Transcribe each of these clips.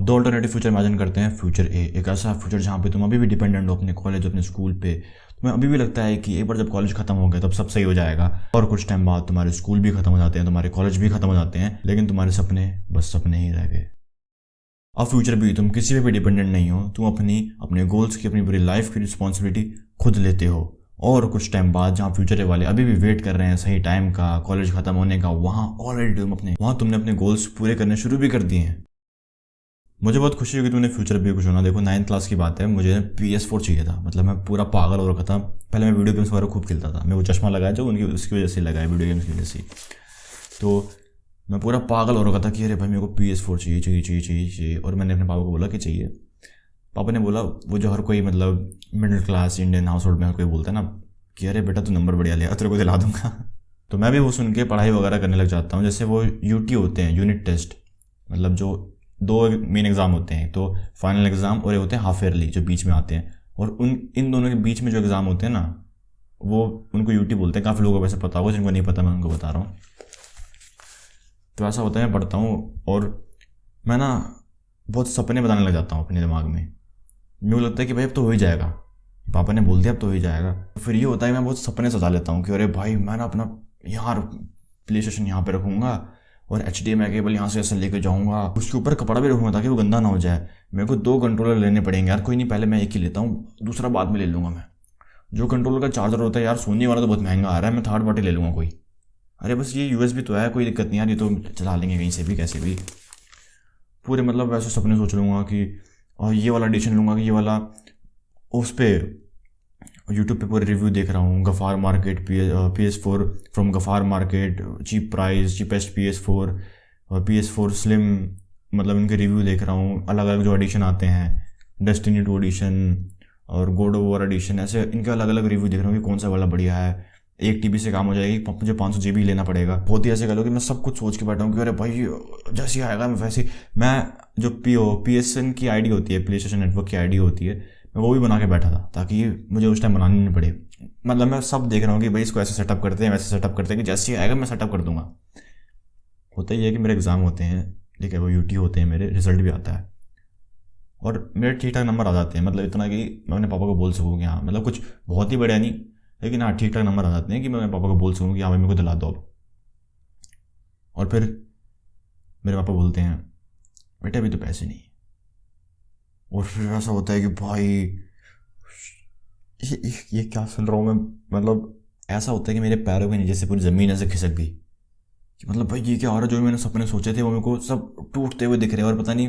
दो alternative future imagine करते हैं। फ्यूचर ए, एक ऐसा फ्यूचर जहाँ पे तुम अभी भी डिपेंडेंट हो अपने कॉलेज, अपने स्कूल पे। तुम्हें अभी भी लगता है कि एक बार जब कॉलेज खत्म हो गया तब सब सही हो जाएगा, और कुछ टाइम बाद तुम्हारे स्कूल भी खत्म हो जाते हैं, तुम्हारे कॉलेज भी खत्म हो जाते हैं, लेकिन तुम्हारे सपने बस सपने ही रह गए। अब फ्यूचर भी तुम किसी पे भी डिपेंडेंट नहीं हो, तुम अपने गोल्स की, अपनी पूरी लाइफ की रिस्पॉन्सिबिलिटी खुद लेते हो। और कुछ टाइम बाद जहाँ फ्यूचर वाले अभी भी वेट कर रहे हैं सही टाइम का, कॉलेज खत्म होने का, वहाँ तुमने अपने गोल्स पूरे करने शुरू भी कर दिए हैं। मुझे बहुत खुशी हुई कि तूने फ्यूचर भी कुछ होना। देखो 9th क्लास की बात है, मुझे PS4 चाहिए था। मतलब मैं पूरा पागल हो रखा था। पहले मैं वीडियो गेम्स वगैरह खूब खेलता था, मैं वो चश्मा लगाया जो उनकी उसकी वजह से लगाया, वीडियो गेम्स की वजह से। तो मैं पूरा पागल हो रखा था कि अरे भाई मेरे को PS4 चाहिए चाहिए चाहिए चाहिए चाहिए। और मैंने अपने पापा को बोला कि चाहिए। पापा ने बोला, वो जो हर कोई मतलब middle class Indian house hold में हर कोई बोलता है ना कि अरे बेटा तू नंबर बढ़िया लिया, तेरे को दिला दूंगा। तो मैं भी वो सुन के पढ़ाई वगैरह करने लग जाता हूँ। जैसे वो UT होते हैं, यूनिट टेस्ट, मतलब जो दो मेन एग्ज़ाम होते हैं, तो फाइनल एग्ज़ाम और ये होते हैं हाफ ईयरली जो बीच में आते हैं। और इन दोनों के बीच में जो एग्ज़ाम होते हैं ना, वो उनको UT बोलते हैं। काफ़ी लोगों को वैसे पता होगा, जिनको नहीं पता मैं उनको बता रहा हूँ। तो ऐसा होता है, मैं पढ़ता हूँ और मैं ना बहुत सपने बनाने लग जाता हूँ अपने दिमाग में। मेरे को लगता है कि भाई अब तो हो ही जाएगा, पापा ने बोल दिया अब तो हो ही जाएगा। तो फिर ये होता है कि मैं बहुत सपने सजा लेता हूँ कि अरे भाई मैं ना अपना यहाँ प्ले स्टेशन यहाँ पे रखूँगा और HDMI केबल यहाँ से ऐसे लेके जाऊँगा, उसके ऊपर कपड़ा भी रखूँगा ताकि वो गंदा ना हो जाए। मेरे को 2 कंट्रोलर लेने पड़ेंगे यार, कोई नहीं, पहले मैं एक ही लेता हूँ, दूसरा बाद में ले लूँगा मैं। जो कंट्रोलर का चार्जर होता है यार, सोनी वाला तो बहुत महंगा आ रहा है, मैं थर्ड पार्टी ले लूँगा कोई। अरे बस ये USB तो है, कोई दिक्कत नहीं यार, ये तो चला लेंगे कहीं से भी कैसे भी। पूरे मतलब वैसे सपने सोच लूँगा कि और ये वाला एडिशन लूँगा कि ये वाला, उस पर यूट्यूब पे पूरे रिव्यू देख रहा हूँ। Ghaffar market PS4 from Ghaffar market, cheap price, cheapest PS4, PS4 slim, मतलब इनके रिव्यू देख रहा हूँ। अलग अलग जो एडिशन आते हैं, डेस्टिनी 2 एडिशन और गॉड ऑफ वॉर एडिशन, ऐसे इनके अलग अलग रिव्यू देख रहा हूँ कि कौन सा वाला बढ़िया है। 1 TB से काम हो जाएगी, मुझे 500 GB लेना पड़ेगा। बहुत ही ऐसे कह लो कि मैं सब कुछ सोच के बैठा हूँ कि अरे भाई जैसे आएगा मैं वैसे। मैं जो PSN की ID होती है, प्ले स्टेशन नेटवर्क की ID होती है, मैं वो भी बना के बैठा था ताकि मुझे उस टाइम बनानी नहीं पड़े। मतलब मैं सब देख रहा हूँ कि भाई इसको ऐसे सेटअप करते हैं, वैसे सेटअप करते हैं कि जैसे ही आएगा मैं सेटअप कर दूंगा। होता ही है कि मेरे एग्ज़ाम होते हैं, ठीक है, वो UT होते हैं, मेरे रिजल्ट भी आता है और मेरे ठीक ठाक नंबर आ जाते हैं। मतलब इतना कि मैं अपने पापा को बोल सकूँ कि हाँ, मतलब कुछ बहुत ही बढ़िया नहीं, लेकिन हाँ ठीक ठाक नंबर आ जाते हैं कि मैं अपने पापा को बोल सकूँ कि हाँ भाई मेरे को दिला दो अब। और फिर मेरे पापा बोलते हैं बेटा अभी तो पैसे नहीं। और फिर ऐसा होता है कि भाई ये क्या सुन रहा हूँ मैं। मतलब ऐसा होता है कि मेरे पैरों के नीचे से पूरी ज़मीन ऐसे खिसक गई कि मतलब भाई ये क्या हो रहा है, जो मैंने सपने सोचे थे वो मेरे को सब टूटते हुए दिख रहे हैं और पता नहीं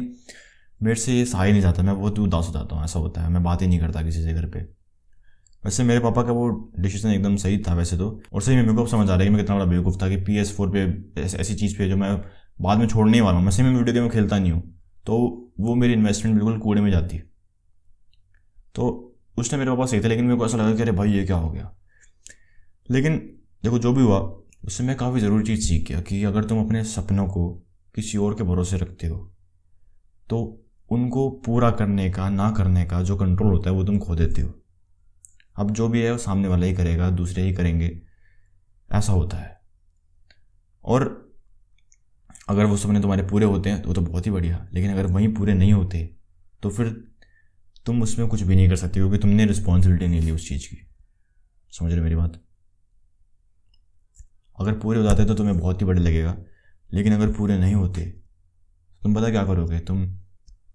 मेरे से ये सहा ही नहीं जाता। मैं बहुत उदास हो जाता हूँ, ऐसा होता है, मैं बात ही नहीं करता किसी से घर पे। वैसे मेरे पापा का वो डिसीजन एकदम सही था वैसे तो, और सही में मेरे को अब समझ आ रहा है कि मैं कितना बड़ा बेवकूफ़ था कि PS4 पे ऐसी चीज़ पे जो मैं बाद में छोड़ने ही वाला हूँ। मैं सही में वीडियो गेम खेलता नहीं हूँ, तो वो मेरी इन्वेस्टमेंट बिल्कुल कूड़े में जाती। तो उसने मेरे पापा सही थे, लेकिन मेरे को ऐसा लगा कि अरे भाई ये क्या हो गया। लेकिन देखो जो भी हुआ, उससे मैं काफ़ी ज़रूरी चीज़ सीख गया कि अगर तुम अपने सपनों को किसी और के भरोसे रखते हो तो उनको पूरा करने का, ना करने का जो कंट्रोल होता है वो तुम खो देते हो। अब जो भी है वो सामने वाला ही करेगा, दूसरे ही करेंगे, ऐसा होता है। और अगर वो सपने तुम्हारे पूरे होते हैं तो वो तो बहुत ही बढ़िया, लेकिन अगर वहीं पूरे नहीं होते तो फिर तुम उसमें कुछ भी नहीं कर सकते क्योंकि तुमने रिस्पॉन्सिबिलिटी नहीं ली उस चीज़ की। समझ रहे मेरी बात? अगर पूरे हो जाते तो तुम्हें बहुत ही बड़े लगेगा, लेकिन अगर पूरे नहीं होते तुम पता क्या करोगे, तुम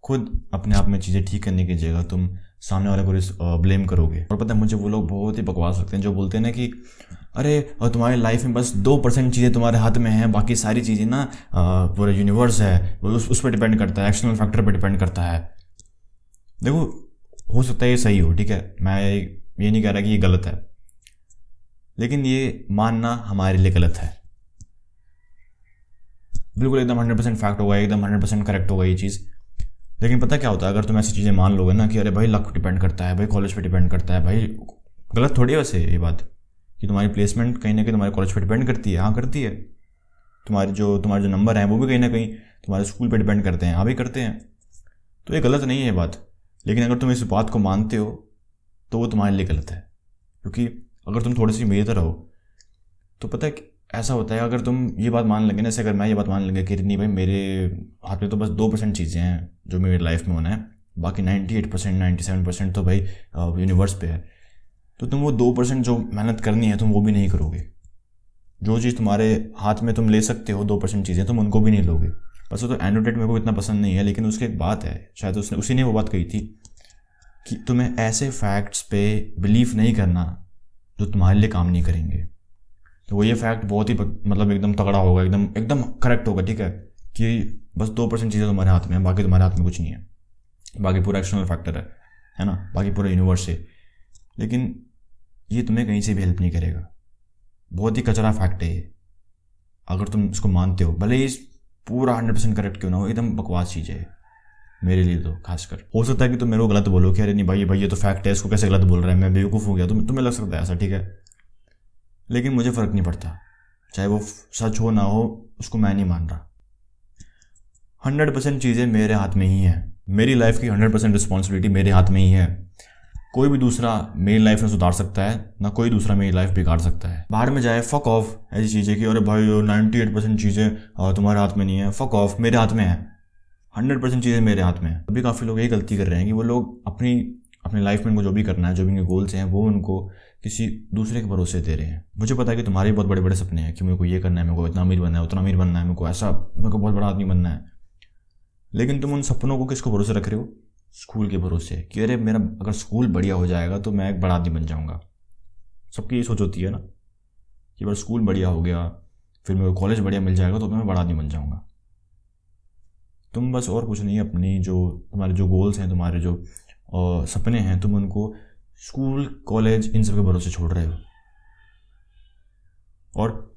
खुद अपने आप में चीज़ें ठीक करने की जगह तुम सामने वाले को ब्लेम करोगे। और पता है मुझे वो लोग बहुत ही बकवास लगते हैं जो बोलते हैं ना कि अरे तुम्हारी लाइफ में बस 2% चीज़ें तुम्हारे हाथ में हैं, बाकी सारी चीज़ें ना पूरा यूनिवर्स है, उस पर डिपेंड करता है, एक्सटर्नल फैक्टर पर डिपेंड करता है। देखो हो सकता है ये सही हो, ठीक है, मैं ये नहीं कह रहा कि ये गलत है, लेकिन ये मानना हमारे लिए गलत है। बिल्कुल एकदम 100% फैक्ट होगा, एकदम 100% करेक्ट होगा ये चीज़। लेकिन पता क्या होता है, अगर तुम ऐसी चीज़ें मान लोगे ना कि अरे भाई लक डिपेंड करता है, भाई कॉलेज पे डिपेंड करता है, भाई गलत थोड़ी है वैसे ये बात कि तुम्हारी प्लेसमेंट कहीं ना कहीं तुम्हारे कॉलेज पे डिपेंड करती है। हाँ करती है। तुम्हारे जो नंबर हैं वो भी कहीं ना कहीं तुम्हारे स्कूल पे डिपेंड करते हैं। हाँ भी करते हैं। तो ये गलत नहीं है ये बात, लेकिन अगर तुम इस बात को मानते हो तो वो तुम्हारे लिए गलत है। क्योंकि अगर तुम थोड़ी सी मेरी तरह हो तो पता है ऐसा होता है अगर तुम ये बात मान लेंगे ना, जैसे अगर मैं ये बात मान लेंगे कि नहीं भाई मेरे हाथ में तो बस 2% चीज़ें हैं जो मेरी लाइफ में होना है, बाकी 98% 97% तो भाई यूनिवर्स पे है, तो तुम वो 2% जो मेहनत करनी है तुम वो भी नहीं करोगे। जो चीज़ तुम्हारे हाथ में तुम ले सकते हो 2% चीज़ें, तुम उनको भी नहीं लोगे। बस वो तो एनोटेट मेरे को इतना पसंद नहीं है, लेकिन उसकी एक बात है, शायद उसने उसी ने वो बात कही थी कि तुम्हें ऐसे फैक्ट्स पे बिलीव नहीं करना जो तुम्हारे लिए काम नहीं करेंगे। तो वो ये फैक्ट बहुत ही मतलब एकदम तगड़ा होगा, एकदम एकदम करेक्ट होगा, ठीक है, कि बस 2% चीज़ें तुम्हारे हाथ में है, बाकी तुम्हारे हाथ में कुछ नहीं है, बाकी पूरा एक्सटर्नल फैक्टर है ना, बाकी पूरा यूनिवर्स है। लेकिन ये तुम्हें कहीं से भी हेल्प नहीं करेगा, बहुत ही कचरा फैक्ट है ये। अगर तुम इसको मानते हो, भले ही पूरा 100% करेक्ट क्यों ना हो, एकदम बकवास चीज़ है मेरे लिए तो खासकर। हो सकता है कि तुम मेरे को गलत बोलो कि अरे नहीं भाई ये तो फैक्ट है, इसको कैसे गलत बोल रहा है, मैं बेवकूफ़ हो गया, तुम्हें लग सकता है ऐसा, ठीक है, लेकिन मुझे फ़र्क नहीं पड़ता, चाहे वो सच हो ना हो, उसको मैं नहीं मान रहा। 100% चीज़ें मेरे हाथ में ही हैं, मेरी लाइफ की 100% रिस्पॉन्सिबिलिटी मेरे हाथ में ही है। कोई भी दूसरा मेरी लाइफ में सुधार सकता है ना, कोई दूसरा मेरी लाइफ बिगाड़ सकता है। बाहर में जाए, फक ऑफ ऐसी चीज़ें कि अरे भाई 98% चीज़ें तुम्हारे हाथ में नहीं है, फक ऑफ, मेरे हाथ में है, 100% चीज़ें मेरे हाथ में है। अभी काफ़ी लोग यही गलती कर रहे हैं कि वो लोग अपनी लाइफ में उनको जो भी करना है, जो भी उनके गोल्स हैं, वो उनको किसी दूसरे के भरोसे दे रहे हैं। मुझे पता है कि तुम्हारे बहुत बड़े बड़े सपने हैं कि मेरे को ये करना है, मेरे को इतना अमीर बनना है, उतना अमीर बनना है, मेरे को ऐसा, मेरे को बहुत बड़ा आदमी बनना है, लेकिन तुम उन सपनों को किसको भरोसे रख रहे हो? स्कूल के भरोसे, कि अरे मेरा अगर स्कूल बढ़िया हो जाएगा तो मैं एक बड़ा आदमी बन जाऊंगा। सबकी ये सोच होती है ना कि अगर स्कूल बढ़िया हो गया, फिर मेरे को कॉलेज बढ़िया मिल जाएगा तो मैं बड़ा आदमी बन जाऊंगा। तुम बस और कुछ नहीं, अपनी जो तुम्हारे जो गोल्स हैं, तुम्हारे जो सपने हैं, तुम उनको स्कूल कॉलेज इन सब के भरोसे छोड़ रहे हो। और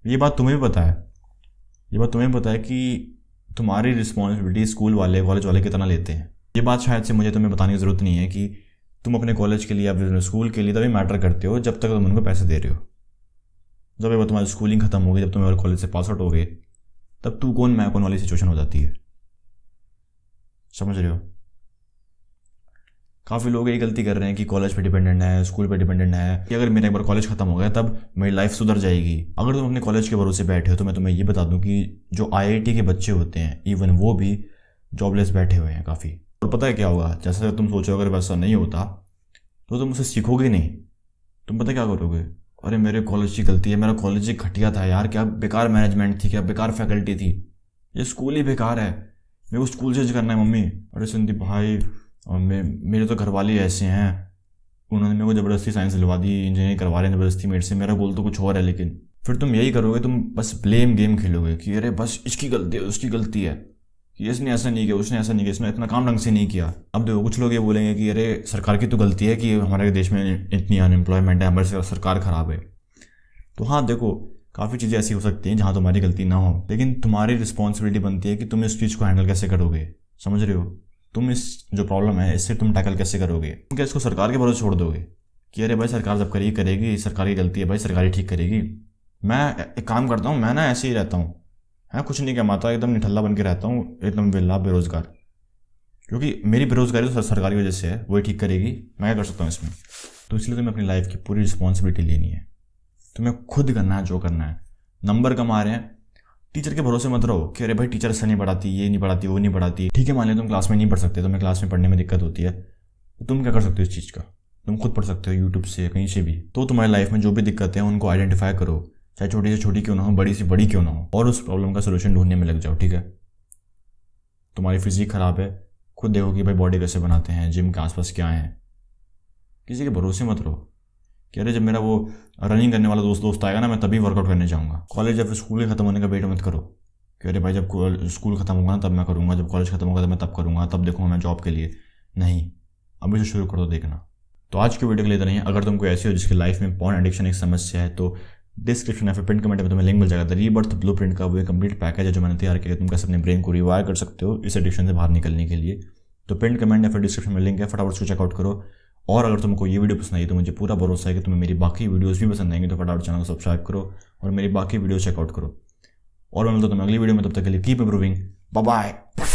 ये बात तुम्हें भी पता है कि तुम्हारी रिस्पॉन्सिबिलिटी स्कूल वाले कॉलेज वाले कितना लेते हैं। ये बात शायद से मुझे तुम्हें बताने की ज़रूरत नहीं है कि तुम अपने कॉलेज के लिए या स्कूल के लिए तभी मैटर करते हो जब तक तुम उनको पैसे दे रहे हो। जब एक बार तुम्हारी स्कूलिंग खत्म हो गई, जब तुम कॉलेज से पास आउट हो गए, तब तू कौन मैं कौन वाली सिचुएशन हो जाती है। समझ रहे हो? काफ़ी लोग यही गलती कर रहे हैं कि कॉलेज पे डिपेंडेंट है, स्कूल पे डिपेंडेंट है, कि अगर मेरा एक बार कॉलेज खत्म हो गया तब मेरी लाइफ सुधर जाएगी। अगर तुम अपने कॉलेज के भरोसे बैठे हो तो मैं तुम्हें ये बता दूं कि जो IIT के बच्चे होते हैं, इवन वो भी जॉबलेस बैठे हुए हैं काफ़ी। और पता है क्या होगा, जैसे तुम सोचो अगर वैसा नहीं होता तो तुम उसे सीखोगे नहीं। तुम पता क्या करोगे, अरे मेरे कॉलेज की गलती है, मेरा कॉलेज ही घटिया था यार, क्या बेकार मैनेजमेंट थी, क्या बेकार फैकल्टी थी, ये स्कूल ही बेकार है, मेरे को स्कूल चेंज करना है मम्मी। अरे संदीप भाई, और मेरे तो घर वाले ऐसे हैं, उन्होंने मेरे को ज़बरदस्ती साइंस दिलवा दी, इंजीनियरिंग करवा रहे हैं ज़बरदस्ती मेरे से, मेरा गोल तो कुछ और है। लेकिन फिर तुम यही करोगे, तुम बस ब्लेम गेम खेलोगे कि अरे बस इसकी गलती है, उसकी गलती है, कि इसने ऐसा नहीं किया, उसने ऐसा नहीं किया, इसने इतना काम ढंग से नहीं किया। अब देखो कुछ लोग ये बोलेंगे कि अरे सरकार की तो गलती है कि हमारे देश में इतनी अनएम्प्लॉयमेंट है, हमारी सरकार ख़राब है। तो हाँ देखो, काफ़ी चीज़ें ऐसी हो सकती हैं जहाँ तुम्हारी गलती ना हो, लेकिन तुम्हारी रिस्पॉन्सिबिलिटी बनती है कि तुम इस चीज़ को हैंडल कैसे करोगे। समझ रहे हो? तुम इस जो प्रॉब्लम है इससे तुम टैकल कैसे करोगे। तुम क्या इसको सरकार के भरोसे छोड़ दोगे कि अरे भाई सरकार जब करेगी, सरकार की गलती है भाई, सरकार ही ठीक करेगी। मैं एक काम करता हूँ, मैं ना ऐसे ही रहता हूँ, है कुछ नहीं कमाता, एकदम निठल्ला बन के रहता हूँ, एकदम विला बेरोजगार, क्योंकि मेरी बेरोजगारी तो सरकारी वजह से है, वही ठीक करेगी, मैं क्या कर सकता हूँ इसमें। तो इसलिए तुम्हें अपनी लाइफ की पूरी रिस्पॉन्सिबिलिटी लेनी है, तुम्हें खुद करना है जो करना है। नंबर कम आ रहे हैं, टीचर के भरोसे मत रहो कि अरे भाई टीचर ऐसा नहीं पढ़ाती, ये नहीं पढ़ाती, वो नहीं पढ़ाती। ठीक है, मान लिया तुम क्लास में नहीं पढ़ सकते, तुम्हें क्लास में पढ़ने में दिक्कत होती है, तो तुम क्या कर सकते हो इस चीज़ का, तुम खुद पढ़ सकते हो यूट्यूब से, कहीं से भी। तो तुम्हारी लाइफ में जो भी दिक्कतें हैं उनको आइडेंटिफाई करो, चाहे छोटी से छोटी क्यों ना हो, बड़ी से बड़ी क्यों ना हो, और उस प्रॉब्लम का सोल्यूशन ढूंढने में लग जाओ। ठीक है, तुम्हारी फिजिक खराब है, खुद देखो कि भाई बॉडी कैसे बनाते हैं, जिम के आसपास क्या है, किसी के भरोसे मत रहो कि अरे जब मेरा वो रनिंग करने वाला दोस्त आएगा ना मैं तभी वर्कआउट करने जाऊँगा। कॉलेज या फिर स्कूल के खत्म होने का वेट मत करो कि अरे भाई जब स्कूल खत्म होगा ना तब मैं करूँगा, जब कॉलेज खत्म होगा तब मैं तब करूँगा, तब देखूँगा मैं जॉब के लिए। नहीं, अभी से शुरू कर दो देखना। तो आज की वीडियो के लिए इतना ही। अगर तुमको ऐसी हो जिसकी लाइफ में पॉर्न एडिक्शन एक समस्या है तो डिस्क्रिप्शन या फिर पिन कमेंट में तुम्हें लिंक मिल जाएगा द रीबर्थ ब्लूप्रिंट का। वो एक कंप्लीट पैकेज है जो मैंने तैयार किया, तुम कैसे अपने ब्रेन को रिवायर कर सकते हो इस एडिक्शन से बाहर निकलने के लिए। तो पिन कमेंट या फिर डिस्क्रिप्शन में लिंक है, फटाफट उसको चेकआउट करो। और अगर तुमको ये वीडियो पसंद आई तो मुझे पूरा भरोसा है कि तुम्हें मेरी बाकी वीडियोस भी पसंद आएंगी, तो फटाफट चैनल को सब्सक्राइब करो और मेरी बाकी वीडियो चेकआउट करो। और मैं मिलता हूं तुम्हें अगली वीडियो में, तब तक के लिए कीप इम्प्रूविंग, बाय बाय।